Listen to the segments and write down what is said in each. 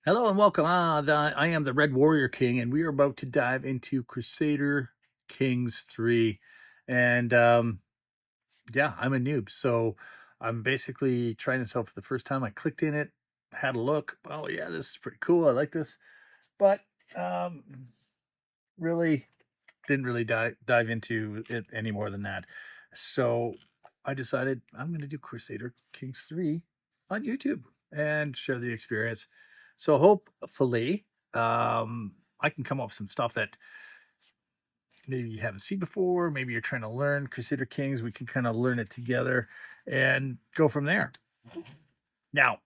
Hello and welcome. I am the Red Warrior King, and we are about to dive into Crusader Kings 3. And yeah, I'm a noob, so I'm basically trying this out for the first time. I clicked in it, had a look. Oh yeah, this is pretty cool. I like this, but um, really didn't really dive into it any more than that. So I decided I'm going to do Crusader Kings 3 on YouTube and share the experience. So hopefully, I can come up with some stuff that maybe you haven't seen before. Maybe you're trying to learn Crusader Kings. We can kind of learn it together and go from there. Now,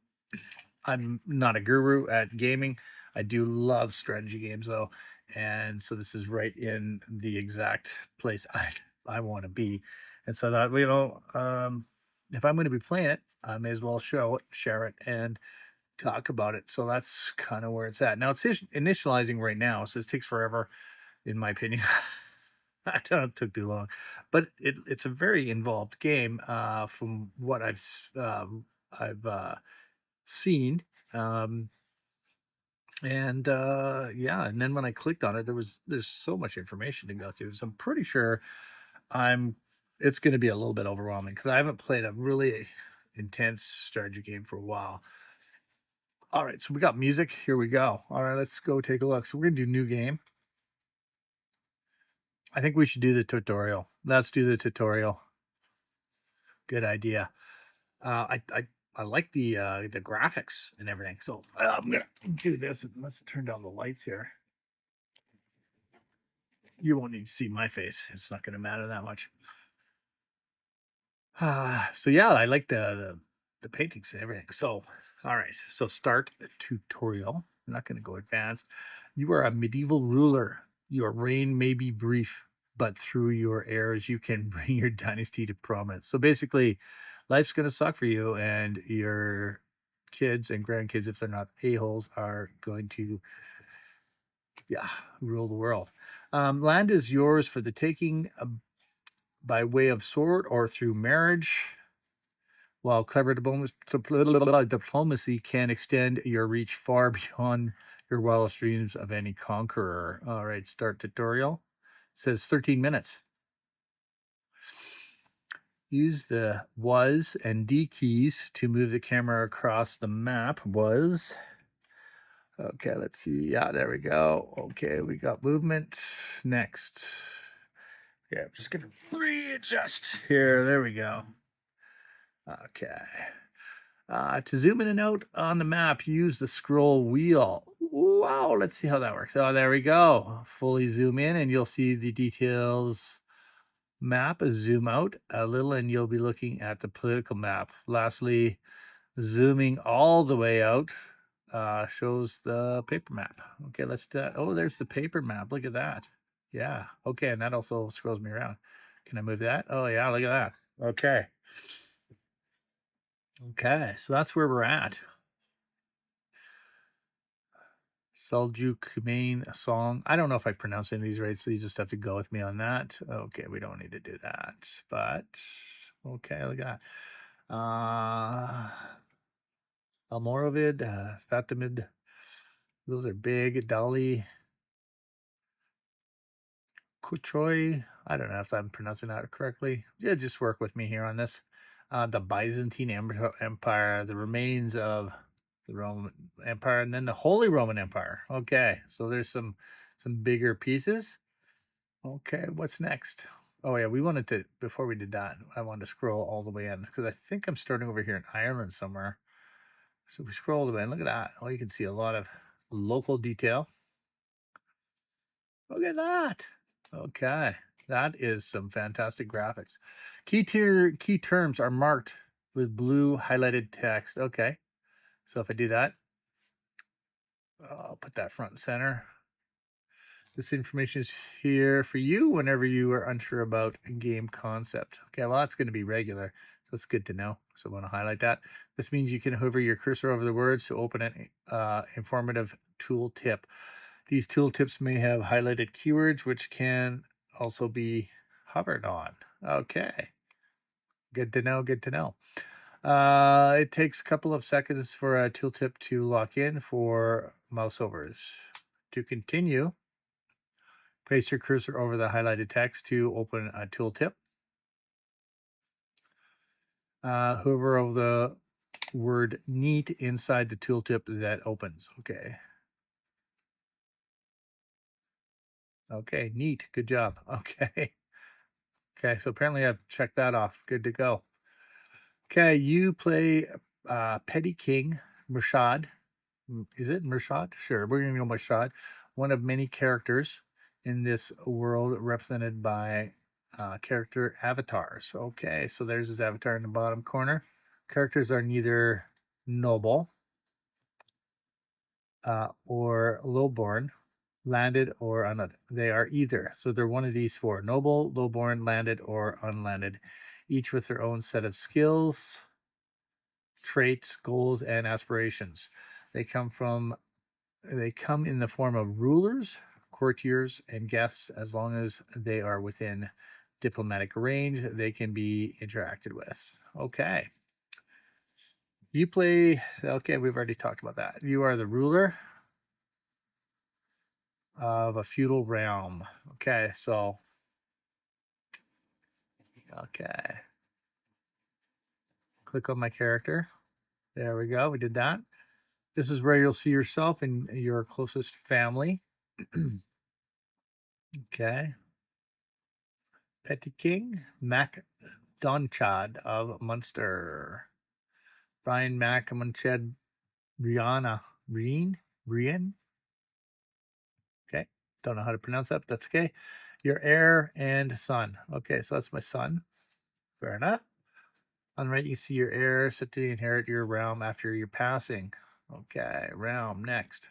I'm not a guru at gaming. I do love strategy games though, and so this is right in the exact place I want to be. And so that if I'm going to be playing it, I may as well share it, and talk about it. So that's kind of where it's at now. It's initializing right now, so this takes forever, in my opinion. I don't know, it took too long, but it's a very involved game from what I've seen. Um, and yeah, and then when I clicked on it, there's so much information to go through. So I'm pretty sure I'm it's going to be a little bit overwhelming because I haven't played a really intense strategy game for a while. All right, so we got music. Here we go. All right, let's go take a look. So we're gonna do new game. I think we should do the tutorial. Let's do the tutorial. Good idea. I like the graphics and everything. So I'm gonna do this. And let's turn down the lights here. You won't need to see my face. It's not gonna matter that much. So yeah, I like the paintings and everything. So all right, so start the tutorial. I'm not going to go advanced. You are a medieval ruler. Your reign may be brief, but through your heirs, you can bring your dynasty to prominence. So basically, life's going to suck for you, and your kids and grandkids, if they're not a-holes, are going to, yeah, rule the world. Land is yours for the taking by way of sword or through marriage. While clever diplomacy can extend your reach far beyond your wildest dreams of any conqueror. All right, start tutorial. It says 13 minutes. Use the was and D keys to move the camera across the map. Was. Okay, let's see. Yeah, there we go. Okay, we got movement. Next. Yeah, I'm just going to readjust here. There we go. Okay. To zoom in and out on the map, use the scroll wheel. Wow, let's see how that works. Oh, there we go. Fully zoom in and you'll see the details map. Zoom out a little and you'll be looking at the political map. Lastly, zooming all the way out shows the paper map. Okay, let's do that. Oh, there's the paper map. Look at that. Yeah. Okay, and that also scrolls me around. Can I move that? Oh, yeah, look at that. Okay. Okay, so that's where we're at. Seljuk main song. I don't know if I pronounce any of these right, so you just have to go with me on that. Okay, we don't need to do that, but okay, look at that. Almoravid, Fatimid, those are big. Dali, Kutroy. I don't know if I'm pronouncing that correctly. Yeah, just work with me here on this. The Byzantine Empire, the remains of the Roman Empire, and then the Holy Roman Empire. Okay, so there's some bigger pieces. Okay, what's next? Oh yeah, we wanted to before we did that. I wanted to scroll all the way in because I think I'm starting over here in Ireland somewhere. So we scroll all the way in. Look at that. Oh, you can see a lot of local detail. Look at that. Okay, that is some fantastic graphics. Key terms are marked with blue highlighted text. Okay, so if I do that, I'll put that front and center. This information is here for you whenever you are unsure about game concept. Okay, well, that's going to be regular, so it's good to know. So I want to highlight that. This means you can hover your cursor over the words to open an informative tool tip. These tooltips may have highlighted keywords, which can also be hovered on. Okay, good to know, good to know. It takes a couple of seconds for a tooltip to lock in for mouse overs. To continue, place your cursor over the highlighted text to open a tooltip. Hover over the word neat inside the tooltip that opens. Okay. Okay, neat. Good job. Okay. Okay, so apparently I've checked that off. Good to go. Okay, you play Petty King Murshad. Is it Murshad? Sure, we're going to go Murshad. One of many characters in this world represented by character avatars. Okay, so there's his avatar in the bottom corner. Characters are neither noble or lowborn, landed or unlanded. They are either. So they're one of these four: noble, lowborn, landed, or unlanded, each with their own set of skills, traits, goals, and aspirations. They come from they come in the form of rulers, courtiers, and guests. As long as they are within diplomatic range, they can be interacted with. Okay. You play, okay, we've already talked about that. You are the ruler of a feudal realm. Okay, so, okay. Click on my character. There we go. We did that. This is where you'll see yourself and your closest family. Okay. Petty King, Mac Donchad of Munster. Brian Mac Munched Brianna. Brian? Okay. Don't know how to pronounce that, but that's okay. Your heir and son. Okay, so that's my son. Fair enough. On the right, you see your heir set to inherit your realm after your passing. Okay, realm next.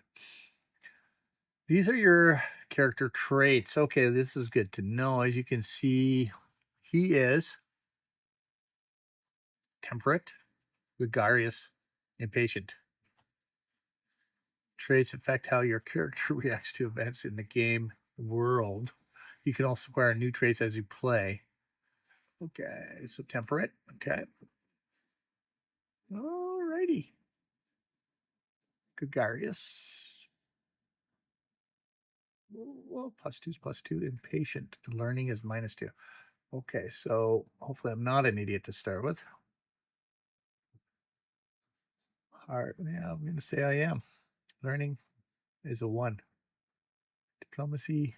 These are your character traits. Okay, this is good to know. As you can see, he is temperate, gregarious, impatient. Traits affect how your character reacts to events in the game world. You can also acquire new traits as you play. Okay, so temperate. Okay. Alrighty. Gregarious. Well, +2 is +2. Impatient. Learning is -2. Okay, so hopefully I'm not an idiot to start with. Hard. Yeah, I'm going to say I am. Learning is a 1. Diplomacy,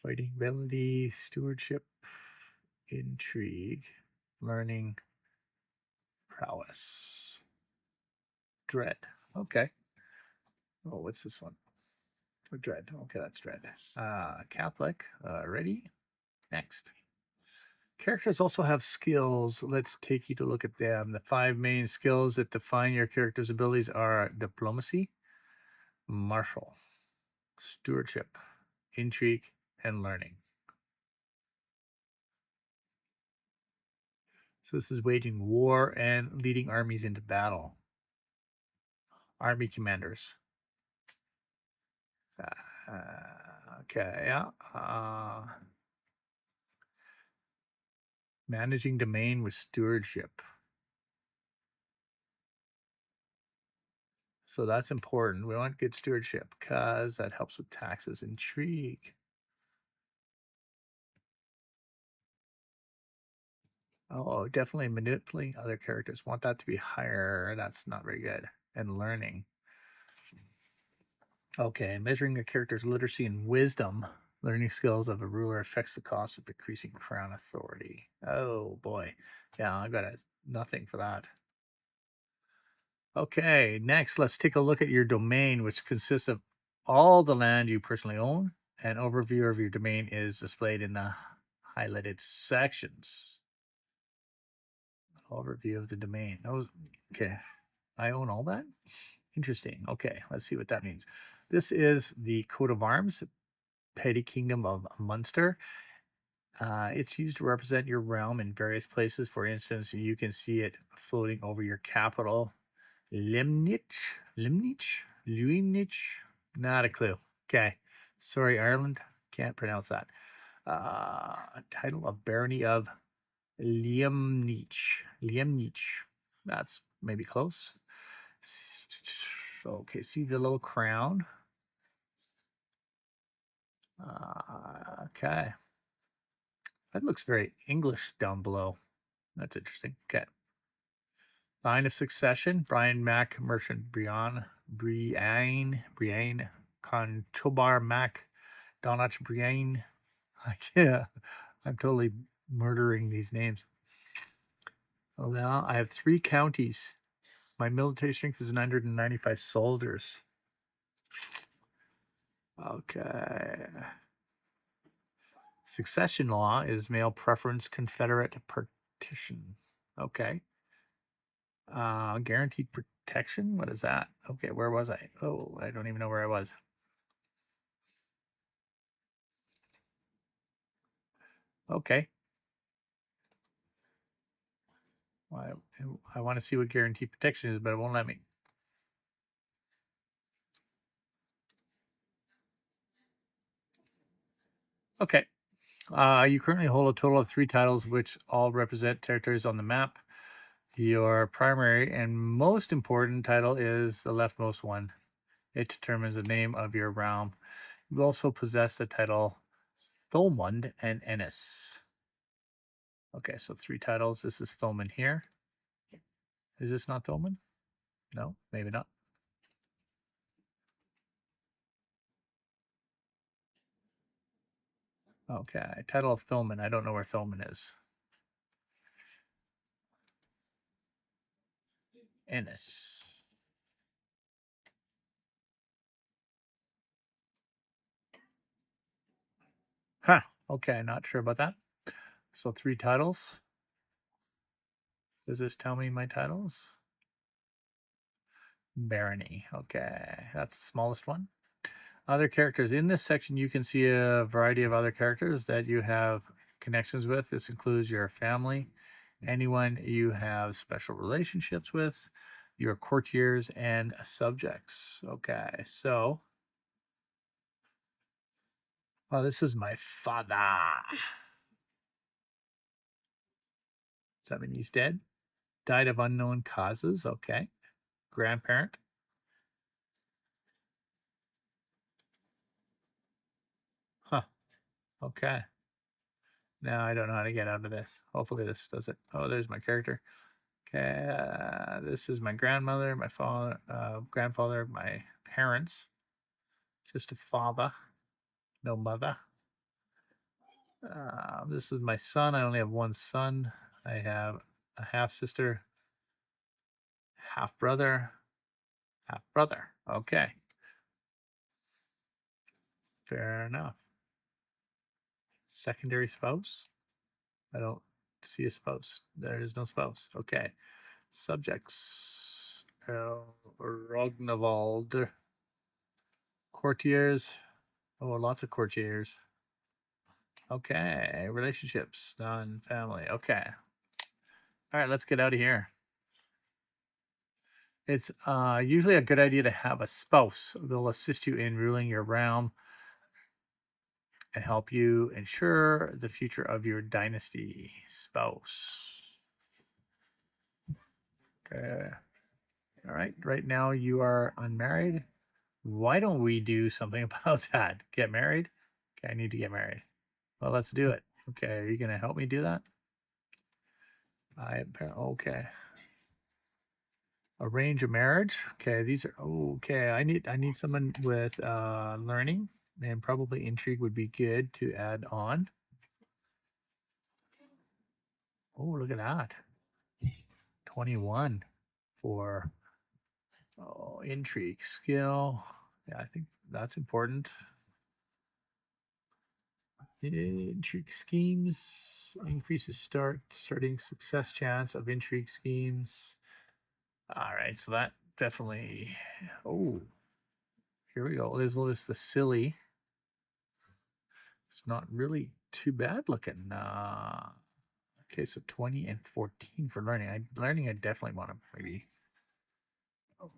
fighting ability, stewardship, intrigue, learning, prowess, dread. Okay. Oh, what's this one? Oh, dread. Okay, that's dread. Catholic. Ready? Next. Characters also have skills. Let's take you to look at them. The 5 main skills that define your character's abilities are diplomacy, martial, stewardship, intrigue, and learning. So this is waging war and leading armies into battle. Army commanders. Okay, yeah. Managing domain with stewardship. So that's important. We want good stewardship because that helps with taxes. Intrigue. Oh, definitely manipulating other characters. Want that to be higher. That's not very good. And learning. Okay, measuring a character's literacy and wisdom. Learning skills of a ruler affects the cost of decreasing crown authority. Oh boy. Yeah, I got nothing for that. Okay, next let's take a look at your domain, which consists of all the land you personally own. An overview of your domain is displayed in the highlighted sections. Overview of the domain. Okay, I own all that? Interesting. Okay, let's see what that means. This is the coat of arms, Petty Kingdom of Munster. It's used to represent your realm in various places. For instance, you can see it floating over your capital, Limnich, not a clue. Okay, sorry, Ireland, can't pronounce that. A title of barony of Liam Nietzsche. Liam Nietzsche. That's maybe close. Okay, see the little crown. Okay. That looks very English down below. That's interesting. Okay. Line of succession: Brian Mac, Merchant Brian, Conchobar Mac, Donach Brian. Yeah, I'm totally murdering these names. Well, now I have 3 counties. My military strength is 995 soldiers. Okay. Succession law is male preference, Confederate partition. Okay. Guaranteed protection? What is that? Okay, where was I? Oh, I don't even know where I was. Okay. Well, I want to see what guaranteed protection is, but it won't let me. Okay. You currently hold a total of 3 titles, which all represent territories on the map. Your primary and most important title is the leftmost one. It determines the name of your realm. You also possess the title Thomund and Ennis. Okay, so 3 titles. This is Thomund here. Is this not Thomund? No, maybe not. Okay, title of Thomund. I don't know where Thomund is. Ennis. Huh. Okay, not sure about that. So 3 titles. Does this tell me my titles? Barony. Okay, that's the smallest one. Other characters. In this section, you can see a variety of other characters that you have connections with. This includes your family, anyone you have special relationships with, your courtiers, and subjects. Okay, so, well, this is my father. Does that mean he's dead? Died of unknown causes. Okay. Grandparent. Huh. Okay. Now I don't know how to get out of this. Hopefully this does it. Oh, there's my character. Okay, this is my grandmother, my father, grandfather, my parents. Just a father, no mother. This is my son. I only have one son. I have a half sister, half brother, half brother. Okay, fair enough. Secondary spouse? I don't see a spouse. There is no spouse. Okay. Subjects. Rognvald. Courtiers. Oh, lots of courtiers. Okay. Relationships. Done. Family. Okay. All right, let's get out of here. It's usually a good idea to have a spouse. They'll assist you in ruling your realm and help you ensure the future of your dynasty. Spouse. Okay. All right. Right now you are unmarried. Why don't we do something about that? Get married? Okay, I need to get married. Well, let's do it. Okay, are you gonna help me do that? Okay. Arrange a marriage. Okay, these are okay. I need someone with learning, and probably intrigue would be good to add on. Oh, look at that. 21 for intrigue skill. Yeah, I think that's important. Intrigue schemes increases starting success chance of intrigue schemes. All right, so that definitely. Oh, here we go. There's the silly. It's not really too bad looking. Okay, so 20 and 14 for learning. I definitely want to maybe.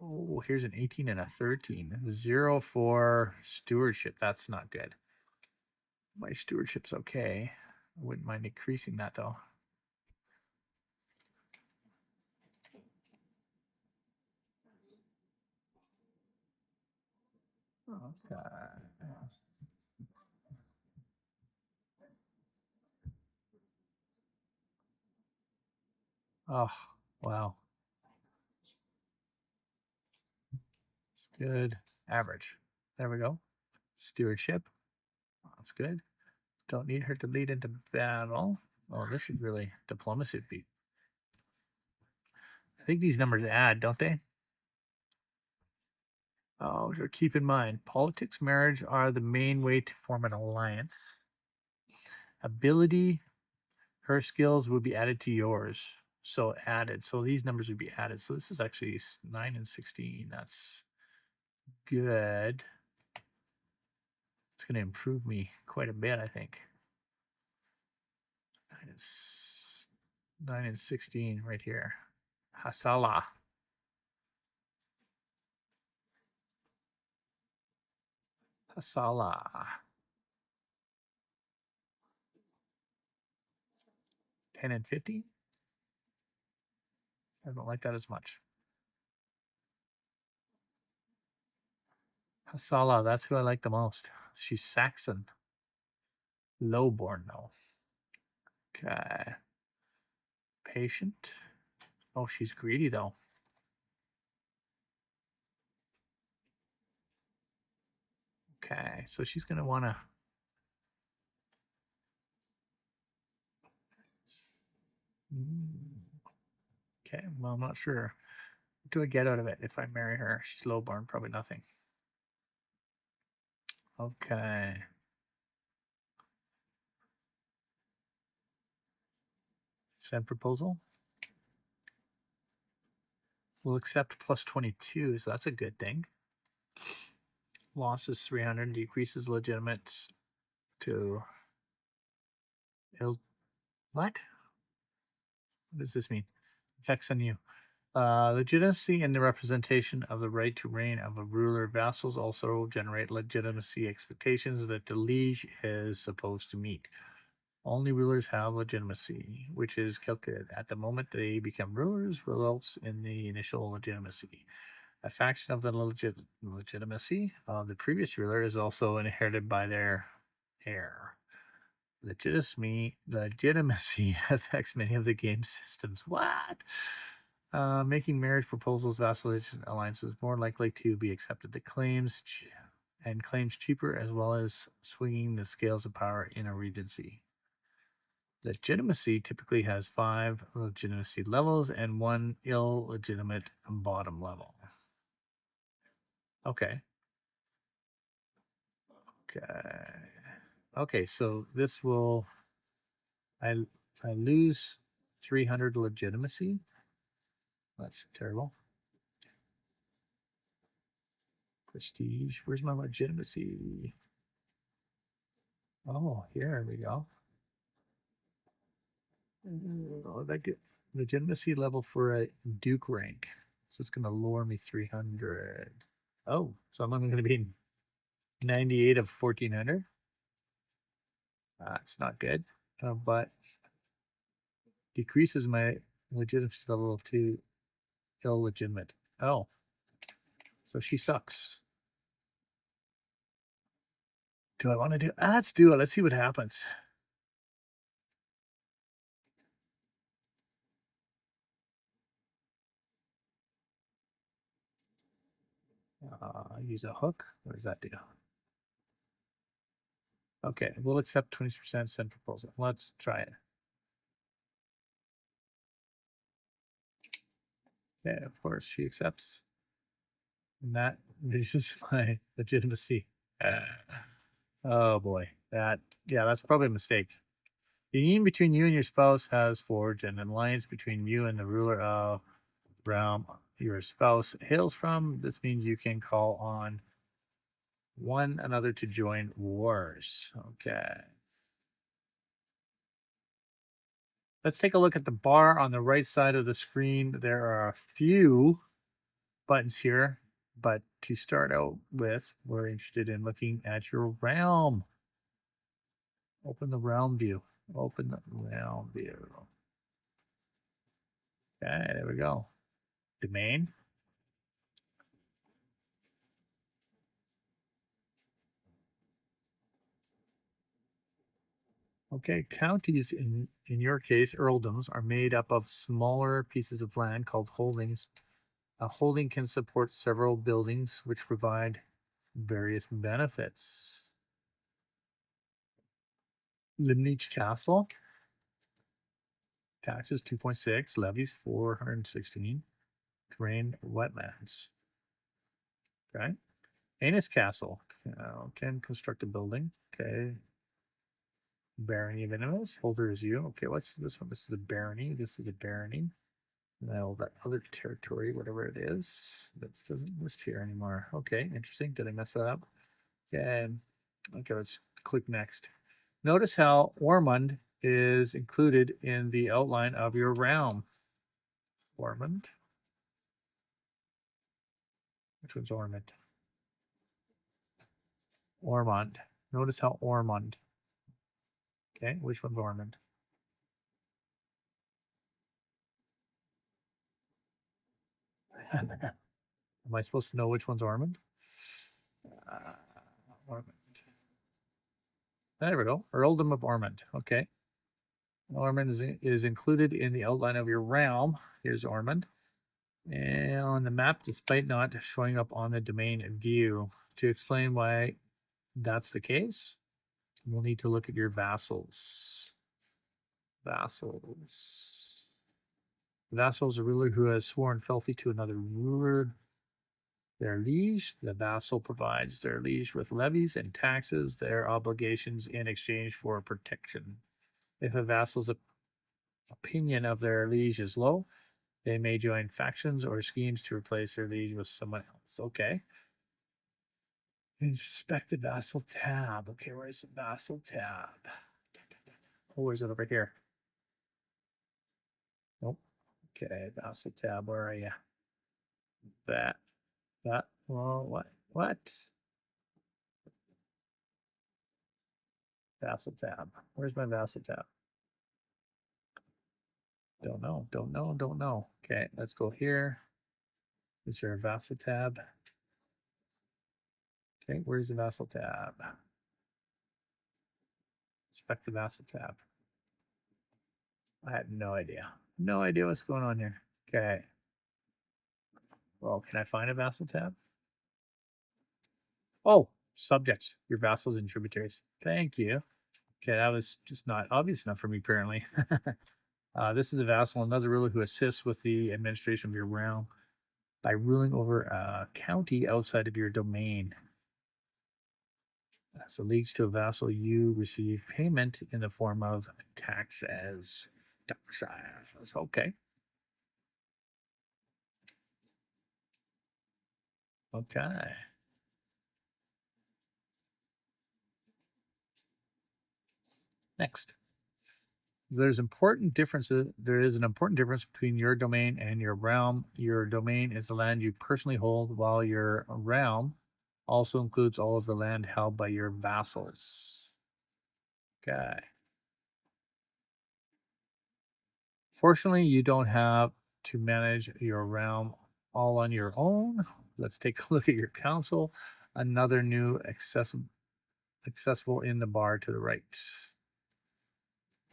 Oh, here's an 18 and a 13. 0 for stewardship. That's not good. My stewardship's okay. I wouldn't mind increasing that though. Okay. Oh, wow. It's good. Average. There we go. Stewardship. That's good. Don't need her to lead into battle. Oh, this would really diplomacy would be. I think these numbers add, don't they? Oh, keep in mind, politics, marriage are the main way to form an alliance. Ability, her skills would be added to yours. So added. So these numbers would be added. So this is actually 9 and 16. That's good. It's going to improve me quite a bit, I think. 9 and 16 right here. Hasala. Hasala. 10 and 50. I don't like that as much. Hasala, that's who I like the most. She's Saxon. Lowborn, though. Okay. Patient. Oh, she's greedy, though. Okay, so she's going to want to. Okay, well, I'm not sure. What do I get out of it if I marry her? She's lowborn, probably nothing. Okay. Send proposal. We'll accept plus 22, so that's a good thing. Loss is 300, decreases legitimate to ill. What? What does this mean? Effects on you. Legitimacy and the representation of the right to reign of a ruler. Vassals also generate legitimacy expectations that the liege is supposed to meet. Only rulers have legitimacy, which is calculated at the moment they become rulers, results in the initial legitimacy. A faction of the legitimacy of the previous ruler is also inherited by their heir. Legitimacy affects many of the game systems. What? Making marriage proposals, vassalage alliances more likely to be accepted. The claims cheaper, as well as swinging the scales of power in a regency. Legitimacy typically has 5 legitimacy levels and 1 illegitimate bottom level. Okay. Okay. Okay, so this will I lose 300 legitimacy. That's terrible. Prestige. Where's my legitimacy? Oh, here we go. Oh, that get legitimacy level for a Duke rank. So it's going to lower me 300. Oh, so I'm only going to be 98 of 1400. That's not good. But decreases my legitimacy level to illegitimate. Oh, so she sucks. Do I want to do? Let's do it. Let's see what happens. Use a hook. What does that do? Okay, we'll accept 20% send proposal. Let's try it. Yeah, of course she accepts. And that reduces my legitimacy. Oh boy, that's probably a mistake. The union between you and your spouse has forged an alliance between you and the ruler of realm your spouse hails from. This means you can call on one another to join wars. Okay. Let's take a look at the bar on the right side of the screen. There are a few buttons here, but to start out with, we're interested in looking at your realm. Open the realm view. Open the realm view. Okay, there we go. Domain. Okay, counties in your case, earldoms, are made up of smaller pieces of land called holdings. A holding can support several buildings which provide various benefits. Limnich Castle, taxes 2.6, levies 416, drained wetlands. Okay. Anus Castle, can construct a building. Okay. Barony of Inimus, holder is you. Okay, what's this one? This is a barony. This is a barony. Now that other territory, whatever it is, that doesn't list here anymore. Okay, interesting. Did I mess that up? Yeah. Okay, let's click next. Notice how Ormond is included in the outline of your realm. Ormond. Which one's Ormond? Ormond. Notice how Ormond. Okay, which one's Ormond? Am I supposed to know which one's Ormond? Uh, Ormond. There we go. Earldom of Ormond. Okay. Ormond is included in the outline of your realm. Here's Ormond. And on the map, despite not showing up on the domain view. To explain why that's the case, we'll need to look at your vassals. Vassals. Vassals, a ruler who has sworn fealty to another ruler. Their liege, the vassal provides their liege with levies and taxes, their obligations in exchange for protection. If a vassal's opinion of their liege is low, they may join factions or schemes to replace their liege with someone else. Okay. Inspect the vassal tab. Okay, where's the vassal tab? Oh, where's it over here? Nope. Okay, vassal tab. Where are you? That. Well, what? What? Vassal tab. Where's my vassal tab? Don't know. Don't know. Don't know. Okay, let's go here. Is there a vassal tab? Okay, where's the vassal tab? Inspect the vassal tab. I have no idea. No idea what's going on here. Okay. Well, can I find a vassal tab? Oh, subjects, your vassals and tributaries. Thank you. Okay, that was just not obvious enough for me, apparently. This is a vassal, another ruler who assists with the administration of your realm by ruling over a county outside of your domain. As a liege to a vassal, you receive payment in the form of taxes. Taxes. Okay. Okay. Next. There's important differences. There is an important difference between your domain and your realm. Your domain is the land you personally hold, while your realm also includes all of the land held by your vassals. Okay. Fortunately, you don't have to manage your realm all on your own. Let's take a look at your council. Another new accessible in the bar to the right.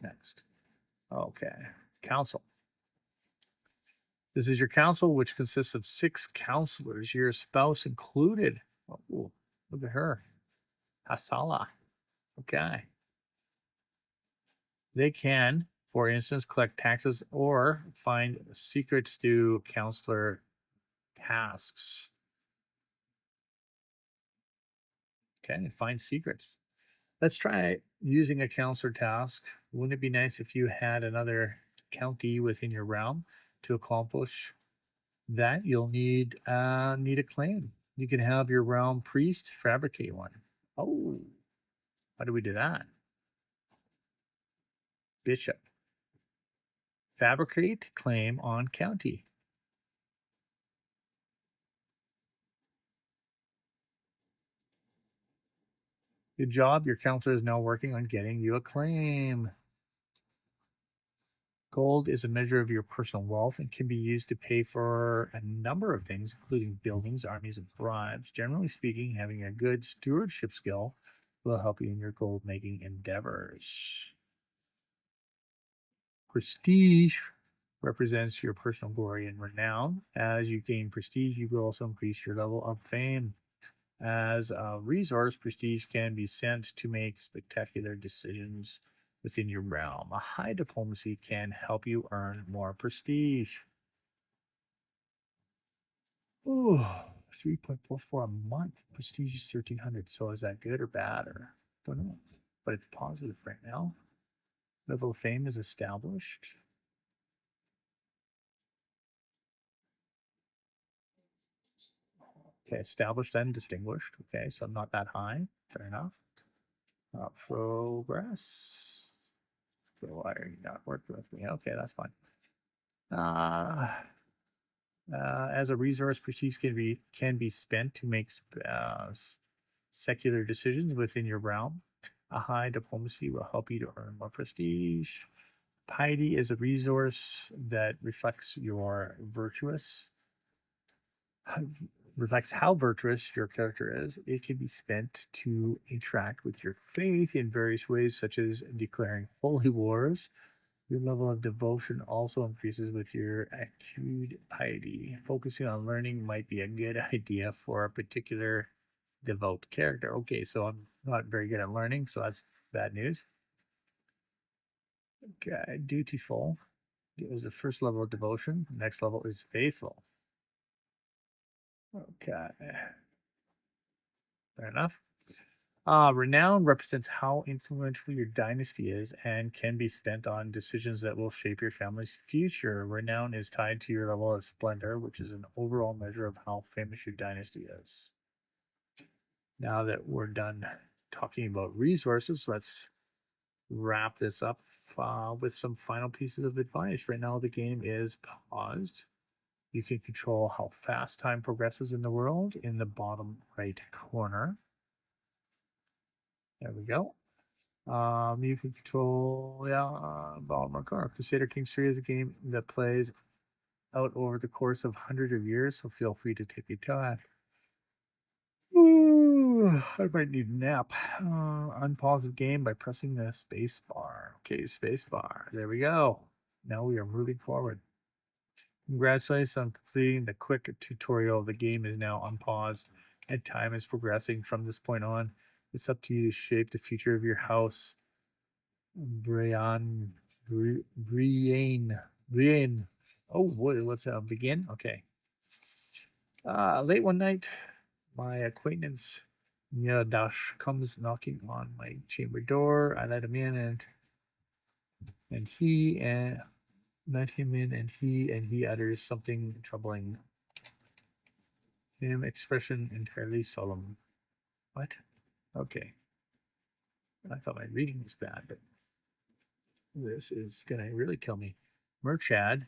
Next. Okay. Council. This is your council, which consists of 6 counselors, your spouse included. Oh, look at her. Hasala. Okay. They can, for instance, collect taxes or find secrets to counselor tasks. Okay, find secrets. Let's try using a counselor task. Wouldn't it be nice if you had another county within your realm to accomplish that? You'll need a claim. You can have your realm priest fabricate one. Oh, how do we do that? Bishop. Fabricate claim on county. Good job. Your counselor is now working on getting you a claim. Gold is a measure of your personal wealth and can be used to pay for a number of things, including buildings, armies, and bribes. Generally speaking, having a good stewardship skill will help you in your gold making endeavors. Prestige represents your personal glory and renown. As you gain prestige, you will also increase your level of fame. As a resource, prestige can be sent to make spectacular decisions within your realm. A high diplomacy can help you earn more prestige. Ooh, 3.44 a month. Prestige is 1300. So is that good or bad or don't know. But it's positive right now. Level of fame is established. Okay, established and distinguished. Okay, so I'm not that high. Fair enough. Progress. So why are you not working with me? Okay, that's fine. Uh, as a resource, prestige can be spent to make secular decisions within your realm. A high diplomacy will help you to earn more prestige. Piety is a resource that reflects how virtuous your character is. It can be spent to interact with your faith in various ways, such as declaring holy wars. Your level of devotion also increases with your acute piety. Focusing on learning might be a good idea for a particular devout character. Okay, so I'm not very good at learning, so that's bad news. Okay, dutiful is the first level of devotion. Next level is faithful. Okay, fair enough. Renown represents how influential your dynasty is and can be spent on decisions that will shape your family's future. Renown is tied to your level of splendor, which is an overall measure of how famous your dynasty is. Now that we're done talking about resources, let's wrap this up with some final pieces of advice. Right now, the game is paused. You can control how fast time progresses in the world in the bottom right corner. There we go. You can control, Baltimore Car. Crusader Kings 3 is a game that plays out over the course of hundreds of years, so feel free to take your time. Ooh, I might need a nap. Unpause the game by pressing the space bar. Okay, space bar. There we go. Now we are moving forward. Congratulations on completing the quick tutorial. The game is now unpaused and time is progressing from this point on. It's up to you to shape the future of your house. Brian, Brian. Oh, what's that? Begin? Okay. Late one night, my acquaintance Dash comes knocking on my chamber door. I let him in, and he let him in, and he utters something troubling him. Expression entirely solemn. What? Okay. I thought my reading was bad, but this is gonna really kill me. Murchad,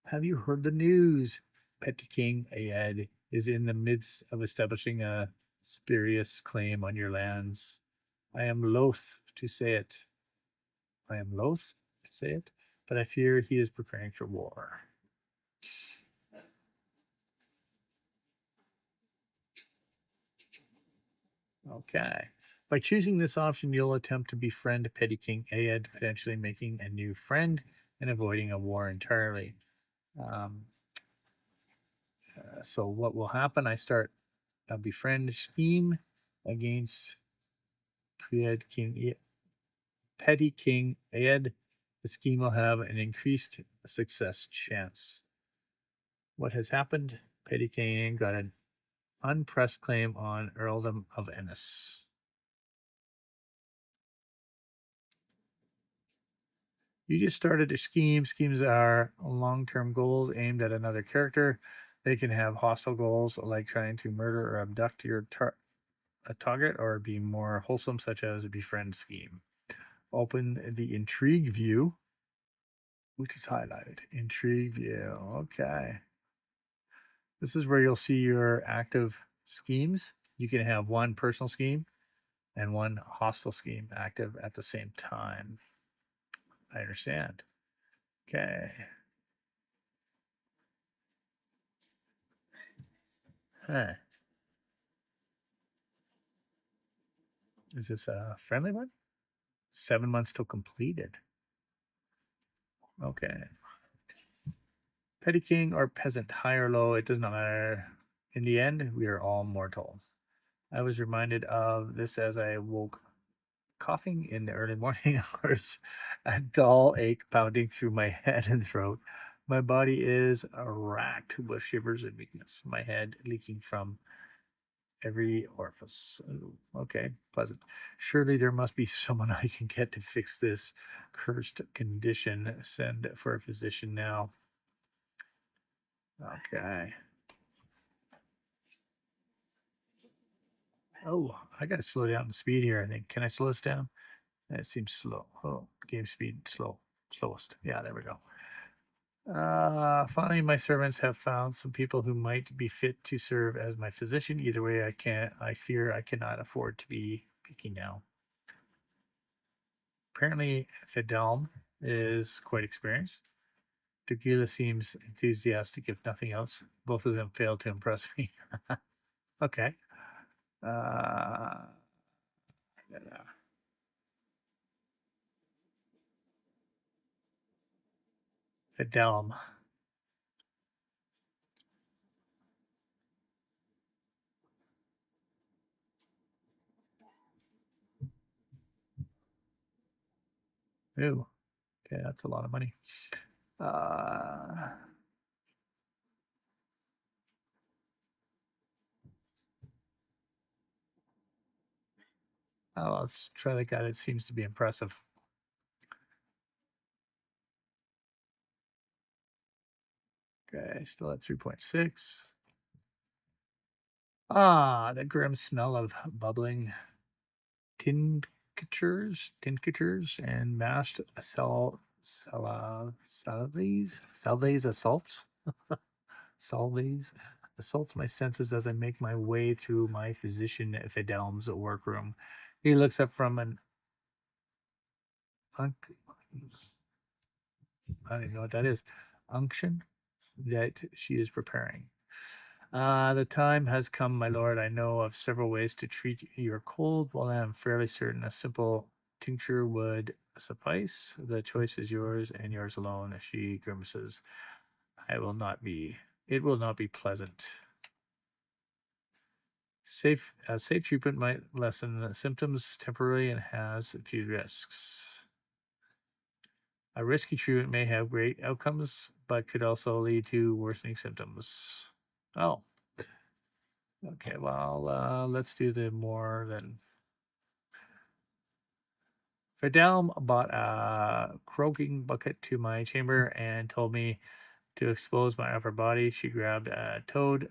have you heard the news? Petty King Ayed is in the midst of establishing a spurious claim on your lands. I am loath to say it. I am loath to say it, but I fear he is preparing for war. Okay. By choosing this option, you'll attempt to befriend Petty King Ayed, potentially making a new friend and avoiding a war entirely. Um, so what will happen? I start a befriend scheme against Petty King Ayed. The scheme will have an increased success chance. What has happened? Petty King got an unpressed claim on Earldom of Ennis. You just started a scheme. Schemes are long-term goals aimed at another character. They can have hostile goals like trying to murder or abduct a target, or be more wholesome, such as a befriend scheme. Open the intrigue view, which is highlighted. Intrigue view. Okay. This is where you'll see your active schemes. You can have one personal scheme and one hostile scheme active at the same time. I understand. Okay. Huh. Is this a friendly one? 7 months till completed. Okay. Petty king or peasant, high or low, it does not matter. In the end, we are all mortal. I was reminded of this as I woke, coughing in the early morning hours, a dull ache pounding through my head and throat. My body is racked with shivers and weakness, my head leaking from every orifice. Ooh, okay, pleasant. Surely there must be someone I can get to fix this cursed condition. Send for a physician now. Okay. Oh, I gotta slow down the speed here, I think. Can I slow this down? It seems slow. Oh, game speed slow. Slowest. Yeah, there we go. Finally, my servants have found some people who might be fit to serve as my physician. Either way, I can't. I fear I cannot afford to be picky now. Apparently, Fidelm is quite experienced. Tequila seems enthusiastic, if nothing else. Both of them failed to impress me. Okay. Uh, yeah. Fidelm. Ooh, okay, that's a lot of money. Uh, let's try that guy that seems to be impressive. Okay, still at 3.6. Ah, the grim smell of bubbling tinctures, and mashed salves salves assaults my senses as I make my way through my physician Fidelm's workroom. He looks up from an unk- I don't even know what that is, unction that she is preparing. The time has come, my lord. I know of several ways to treat your cold. While I am fairly certain a simple tincture would suffice, the choice is yours and yours alone. She grimaces. I will not be. It will not be pleasant. Safe treatment might lessen the symptoms temporarily and has a few risks. A risky treatment may have great outcomes, but could also lead to worsening symptoms. Oh, okay. Well, let's do the more than. Fidel bought a croaking bucket to my chamber and told me to expose my upper body. She grabbed a toad,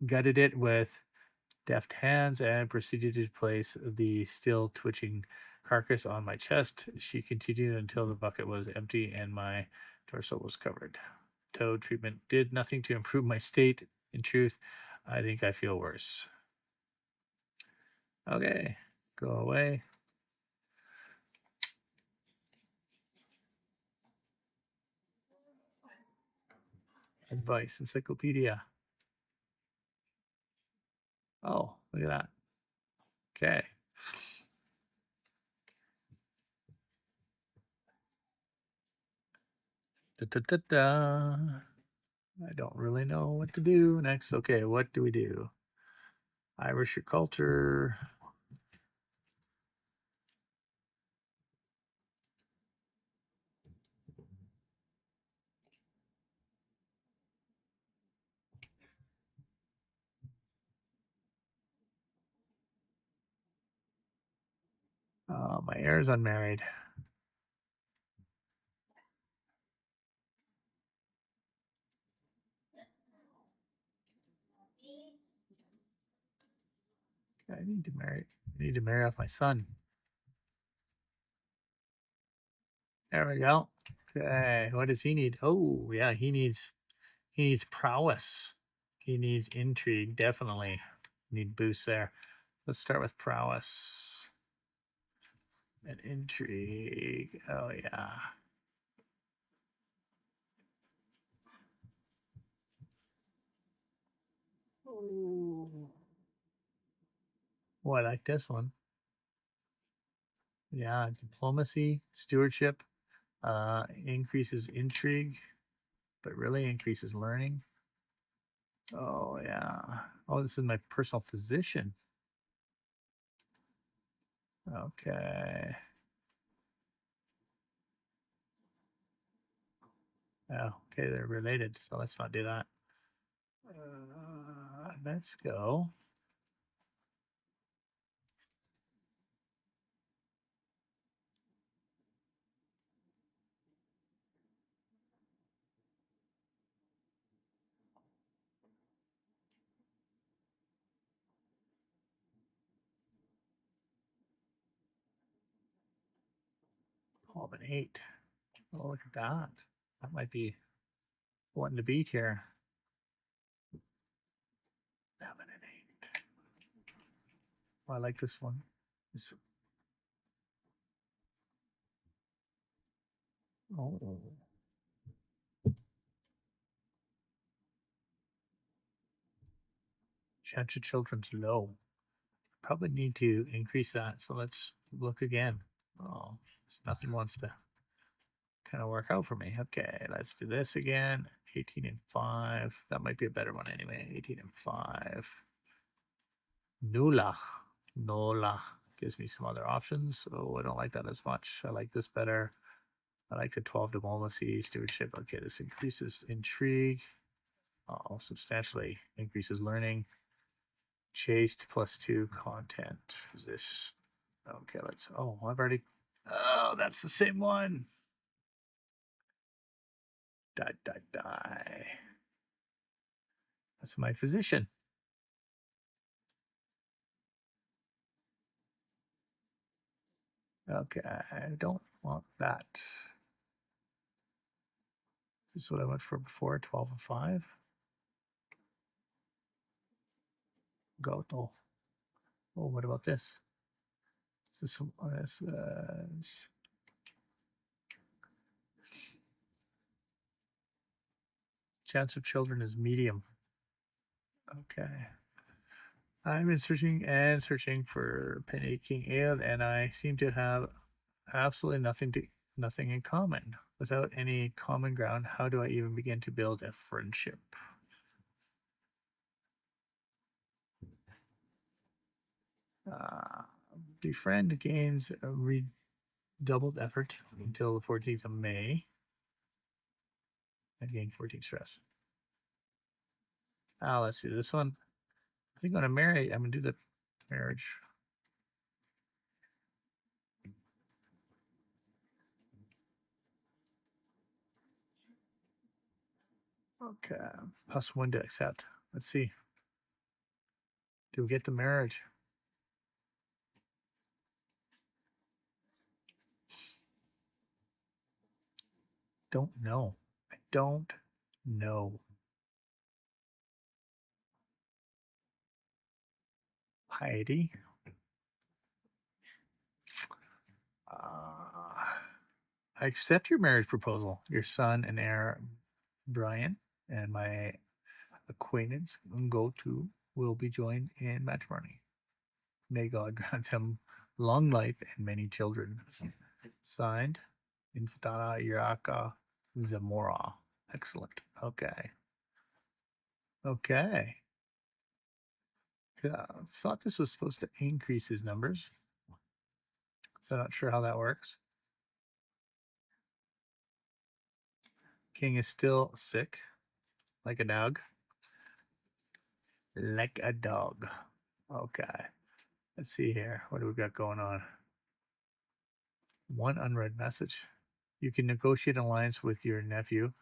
gutted it with deft hands, and proceeded to place the still twitching carcass on my chest. She continued until the bucket was empty and my torso was covered. Toad treatment did nothing to improve my state. In truth, I think I feel worse. Okay, go away. Advice encyclopedia. Oh, look at that. Okay. Da, da, da, da. I don't really know what to do next. Okay, what do we do? Irish or culture? My heir is unmarried. I need to marry. I need to marry off my son. There we go. Okay, what does he need? Oh, yeah, he needs prowess. He needs intrigue, definitely. Need boosts there. Let's start with prowess and intrigue. Oh yeah. Ooh. Oh, I like this one. Yeah, diplomacy, stewardship. Increases intrigue, but really increases learning. Oh, yeah. Oh, this is my personal physician. Okay. Oh, okay, they're related, so let's not do that. Let's go. Oh, an 8. Oh, look at that. That might be wanting to beat here. 7 and 8. Oh, I like this one. This, oh, chance of children's low. Probably need to increase that. So let's look again. Oh, nothing wants to kind of work out for me. Okay, let's do this again. 18 and 5. That might be a better one anyway. 18 and 5. Nula. Nola gives me some other options. So I don't like that as much. I like this better. I like the 12 diplomacy, stewardship. Okay, this increases intrigue. Substantially increases learning. Chased +2 content. Is this? Okay, let's. Oh, I've already. Oh, that's the same one. Die, die, die. That's my physician. Okay, I don't want that. This is what I went for before, 12 and 5. Go. Oh, what about this? Is this chance of children is medium. Okay. I've been searching and searching for Penny King Ale, and I seem to have absolutely nothing in common. Without any common ground, how do I even begin to build a friendship? Uh, Befriend gains a redoubled effort until the 14th of May. I gain 14 stress. Let's see this one. I think I'm gonna marry. I'm gonna do the marriage. Okay, +1 to accept. Let's see. Do we get the marriage? Don't know. I don't know. Piety. I accept your marriage proposal. Your son and heir, Brian, and my acquaintance, Ngotu, will be joined in matrimony. May God grant them long life and many children. Signed, Infantana Iraka Zamora. Excellent. Okay. Okay. Thought this was supposed to increase his numbers. So not sure how that works. King is still sick, like a dog. Like a dog. Okay. Let's see here. What do we got going on? One unread message. You can negotiate an alliance with your nephew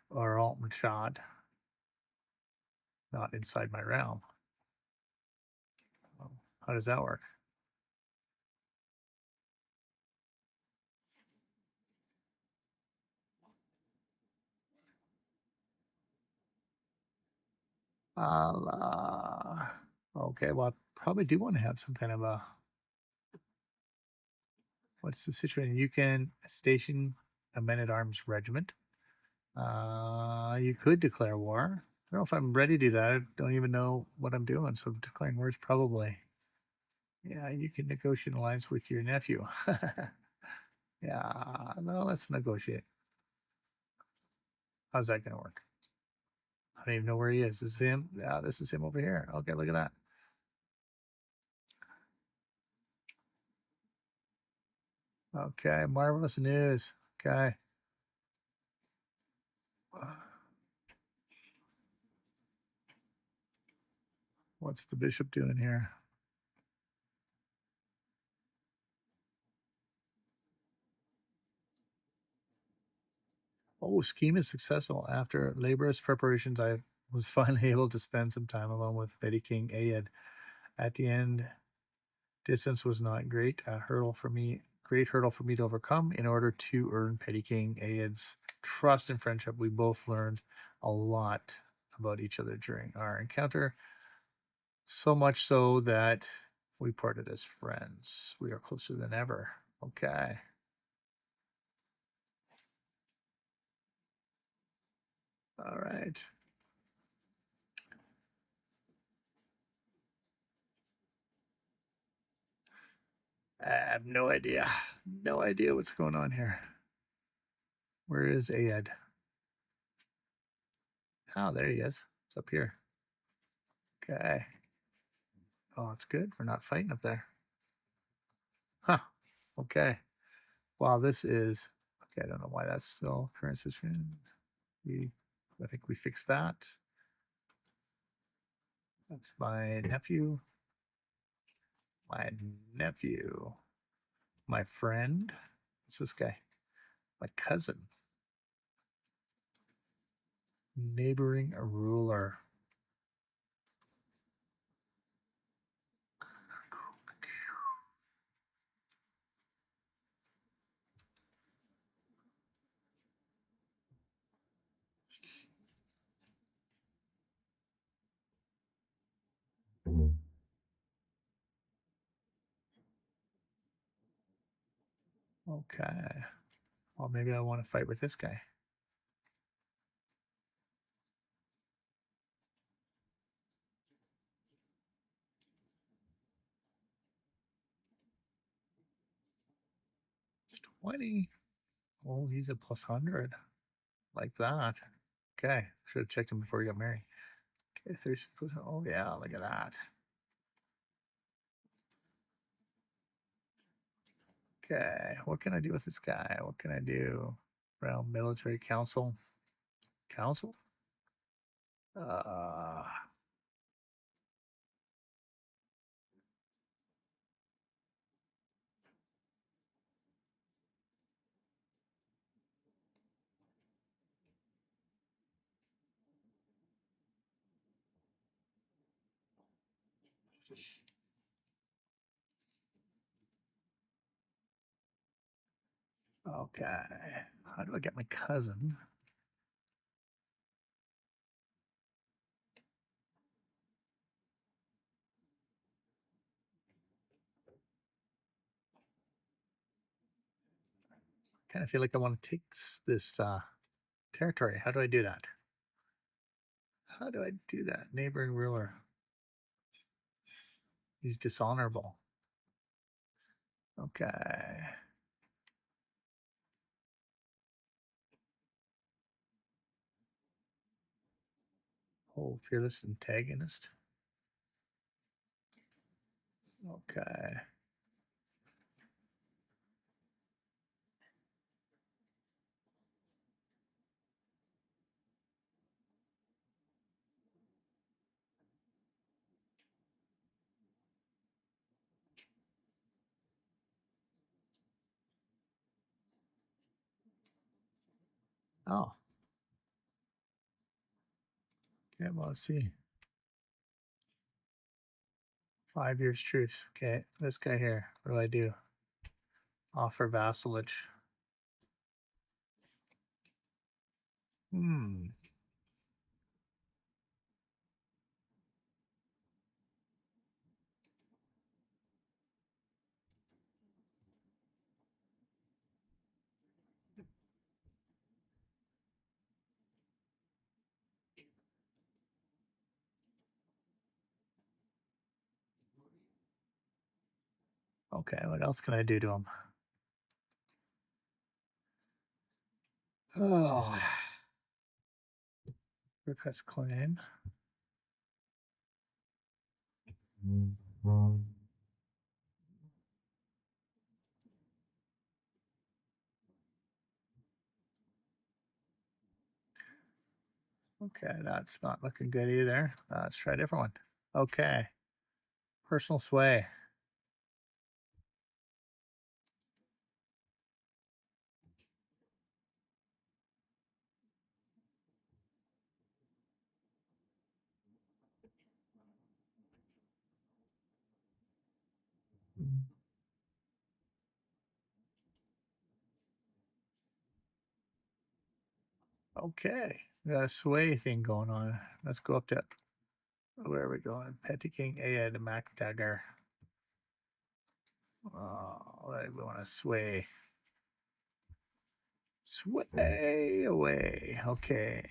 or Alt Machad. Not inside my realm. How does that work? Okay, well, I probably do want to have some kind of a. What's the situation? You can station a men at arms regiment. You could declare war. I don't know if I'm ready to do that. I don't even know what I'm doing. So declaring war is probably. Yeah, you can negotiate an alliance with your nephew. Yeah, no, let's negotiate. How's that gonna work? I don't even know where he is. This is him? Yeah, this is him over here. Okay, look at that. Okay, marvelous news. Okay. What's the bishop doing here? Oh, scheme is successful. After laborious preparations, I was finally able to spend some time alone with Betty King Ayed. At the end, distance was not great hurdle for me to overcome. In order to earn Petty King Ayed's trust and friendship, we both learned a lot about each other during our encounter, so much so that we parted as friends. We are closer than ever. Okay. All right. I have no idea. No idea what's going on here. Where is Ayed? Oh, there he is. It's up here. Okay. Oh, it's good. We're not fighting up there. Huh. Okay. Wow, this is okay. I don't know why that's still current situation. We, I think we fixed that. That's my nephew. My nephew. My friend. What's this guy? My cousin. Neighboring ruler. Okay. Well, maybe I want to fight with this guy. It's 20. Oh, he's a plus 100. Like that. Okay. Should have checked him before he got married. Okay, 36%. Oh, yeah. Look at that. Okay. What can I do with this guy? What can I do? Realm military council. Council? Uh, okay. How do I get my cousin? Kind of feel like I want to take this territory. How do I do that? How do I do that? Neighboring ruler. He's dishonorable. Okay. Oh, fearless antagonist. Okay. Oh, okay. Well, let's see. 5 years truce. Okay. This guy here. What do I do? Offer vassalage. Hmm. Okay. What else can I do to him? Oh, request claim. Okay, that's not looking good either. Let's try a different one. Okay, personal sway. Okay, we got a sway thing going on. Let's go up to, where are we going? Petty King A to Mac Dagger. Oh, we want to sway. Sway away. Okay.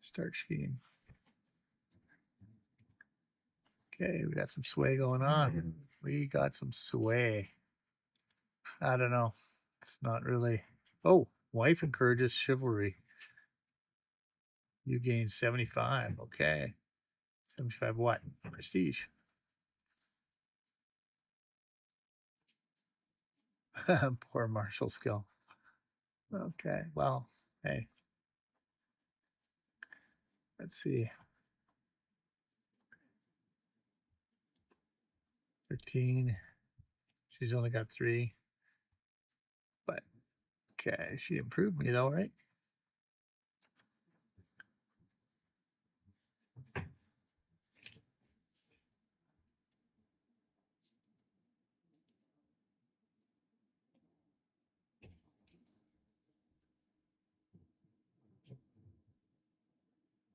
Start scheme. Okay, we got some sway going on. We got some sway. I don't know. It's not really. Oh, wife encourages chivalry. You gain 75. Okay. 75 what? Prestige. Poor martial skill. Okay. Well, hey, let's see. 13. She's only got 3. But okay, she improved me though, right?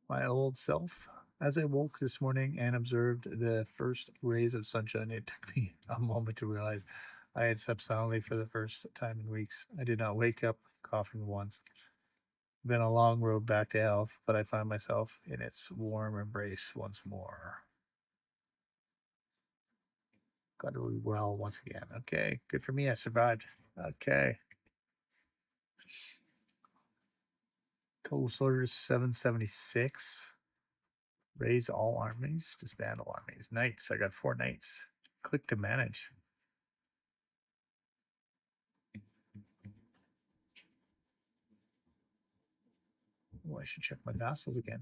My old self. As I woke this morning and observed the first rays of sunshine, it took me a moment to realize I had slept soundly for the first time in weeks. I did not wake up coughing once. Been a long road back to health, but I find myself in its warm embrace once more. Got to be well once again. Okay, good for me. I survived. Okay. Total soldiers 776. Raise all armies. Disband all armies. Knights. I got 4 knights. Click to manage. Oh, I should check my vassals again.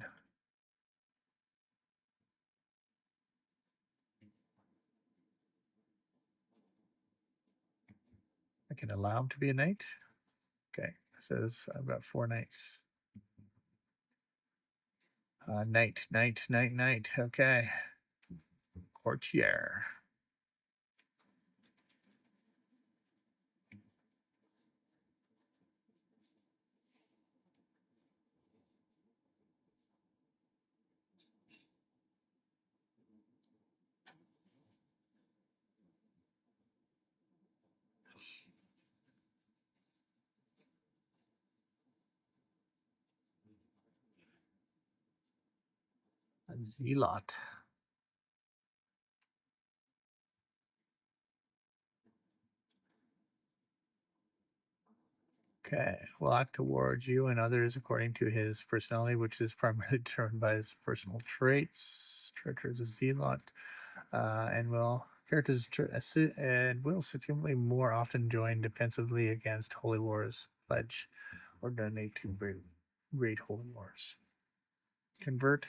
I can allow him to be a knight. Okay. It says I've got 4 knights. Knight. Okay. Courtier. A zealot. Okay, will act towards you and others according to his personality, which is primarily determined by his personal traits. Treacherous zealot, and will characters and will significantly more often join defensively against holy wars, pledge, or donate to great holy wars. Convert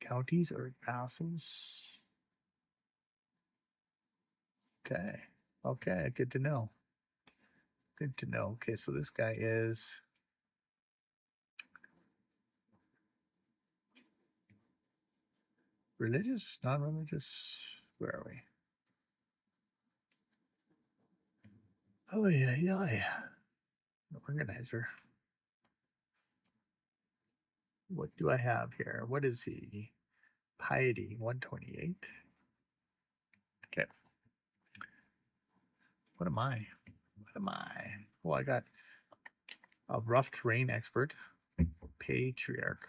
counties or vassals. Okay, okay, good to know. Good to know. Okay, so this guy is religious, non-religious. Where are we? Oh yeah. Organizer. What do I have here? What is he? Piety 128. Okay. What am I? What am I? Well, I got a rough terrain expert, patriarch,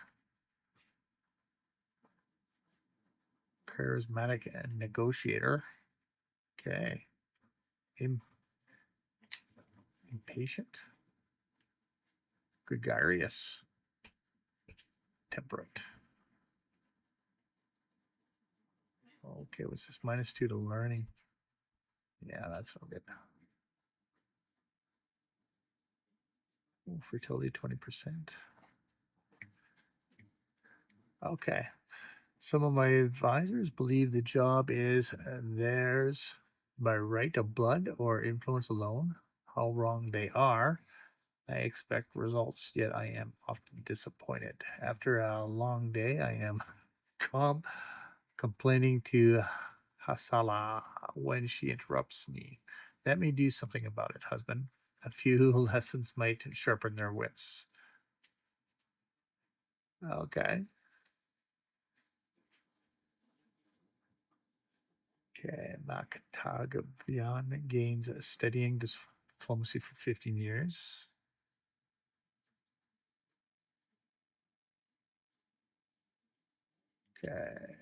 charismatic and negotiator. Okay. Impatient, gregarious, temperate. Okay, what's this? -2 to learning. Yeah, that's no good. Ooh, fertility 20%. Okay. Some of my advisors believe the job is theirs by right of blood or influence alone. How wrong they are. I expect results, yet I am often disappointed. After a long day, I am calm, complaining to Hasala when she interrupts me. Let me do something about it, husband. A few lessons might sharpen their wits. Okay. Okay. Makatagavian gains studying diplomacy for 15 years. Okay.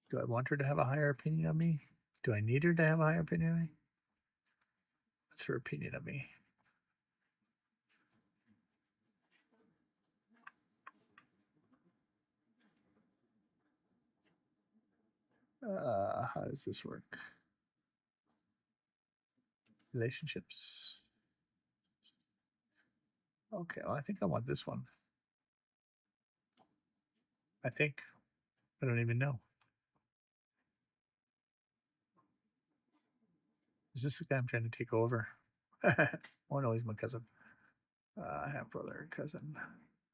Do I want her to have a higher opinion of me? Do I need her to have a higher opinion of me? What's her opinion of me? How does this work? Relationships. Okay, well, I think I want this one. I think. I don't even know. Is this the guy I'm trying to take over? Oh no, he's my cousin. Half brother, cousin.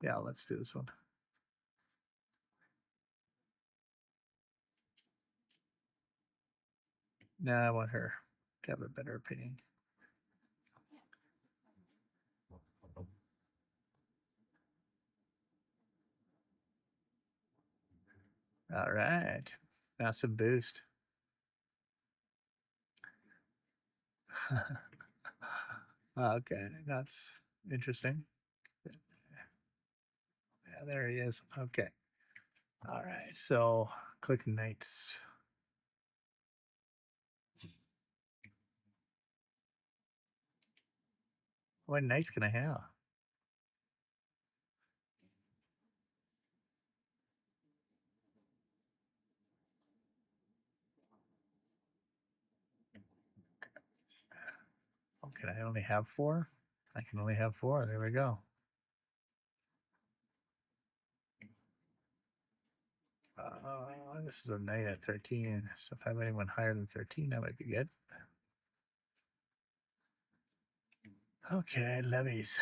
Yeah, let's do this one. Nah, I want her to have a better opinion. All right. Massive boost. Okay, that's interesting. Yeah, there he is. Okay. All right. So click knights. What knights can I have? Oh, can I only have four? I can only have four. There we go. This is a knight at 13. So if I have anyone higher than 13, that might be good. Okay, levies.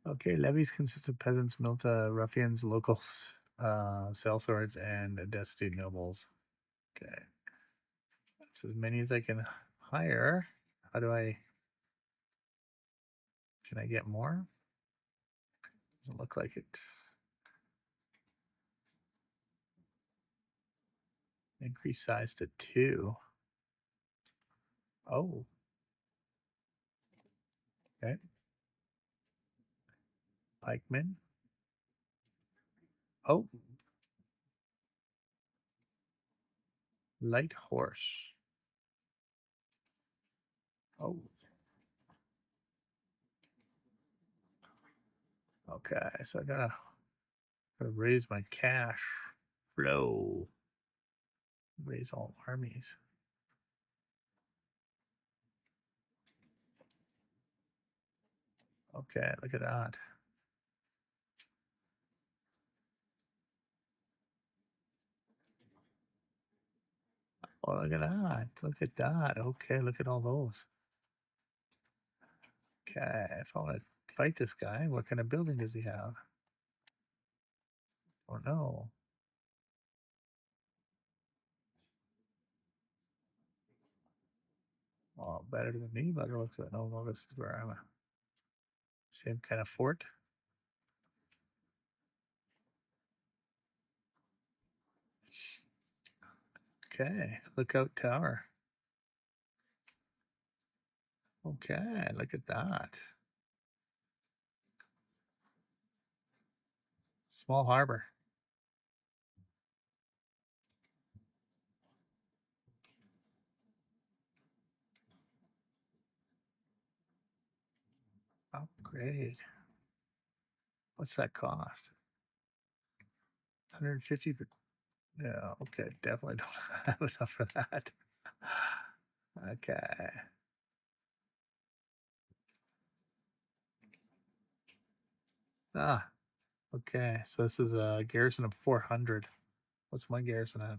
Okay, levies consist of peasants, milta, ruffians, locals, sellswords, and destitute nobles. Okay, that's as many as I can hire. How do I? Can I get more? Doesn't look like it. Increase size to 2. Oh, okay. Pikemen. Oh, light horse. Oh, okay. So I gotta raise my cash flow. Raise all armies. Okay, look at that. Oh, look at that. Look at that. Okay, look at all those. Okay, if I want to fight this guy, what kind of building does he have? Oh no. Oh, better than me, but it looks like no, no, this is where I'm a same kind of fort. Okay, lookout tower. Okay, look at that. Small harbor. Upgrade. What's that cost? 150. Yeah, okay, definitely don't have enough for that. Okay. Ah, okay. So this is a garrison of 400. What's my garrison at?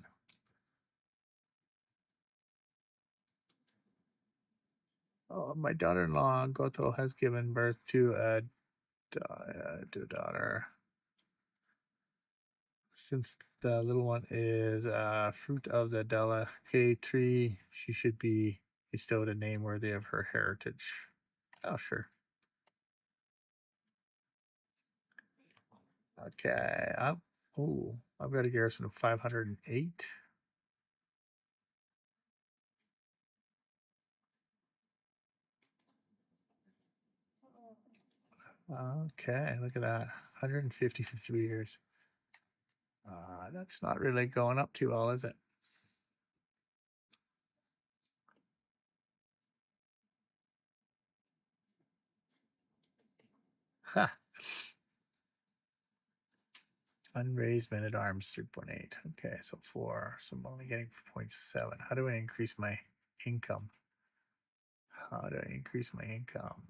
Oh, my daughter-in-law Goto has given birth to a daughter. Since the little one is fruit of the delicate tree, she should be bestowed a name worthy of her heritage. Oh, sure. Okay. Oh, I've got a garrison of 508. Okay, look at that. 150 for 3 years. That's not really going up too well, is it? Ha! Unraised men at arms 3.8. Okay, so 4. So I'm only getting 0.7. How do I increase my income? How do I increase my income?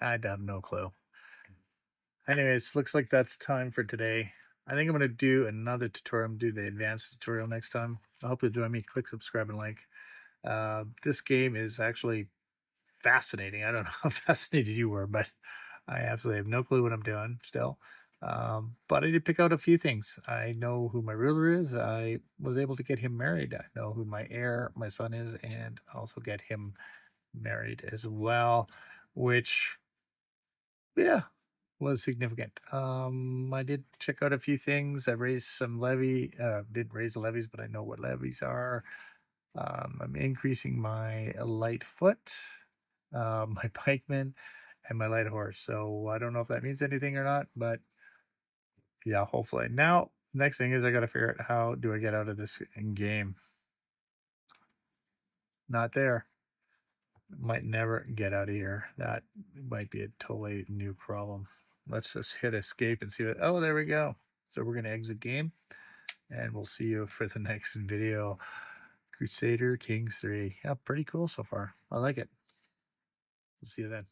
I have no clue. Anyways, looks like that's time for today. I think I'm going to do another tutorial. I'm going to do the advanced tutorial next time. I hope you'll join me. Click subscribe and like. This game is actually fascinating. I don't know how fascinated you were, but I absolutely have no clue what I'm doing still. But I did pick out a few things. I know who my ruler is. I was able to get him married. I know who my heir, my son is, and also get him married as well, which, yeah, was significant. I did check out a few things. I raised some didn't raise the levies, but I know what levies are. I'm increasing my light foot, my pikeman, and my light horse. So I don't know if that means anything or not, but yeah, hopefully. Now, next thing is I got to figure out how do I get out of this game. Not there. Might never get out of here. That might be a totally new problem. Let's just hit escape and see what. Oh, there we go. So we're gonna exit game, and we'll see you for the next video. Crusader Kings 3. Yeah, pretty cool so far. I like it. We'll see you then.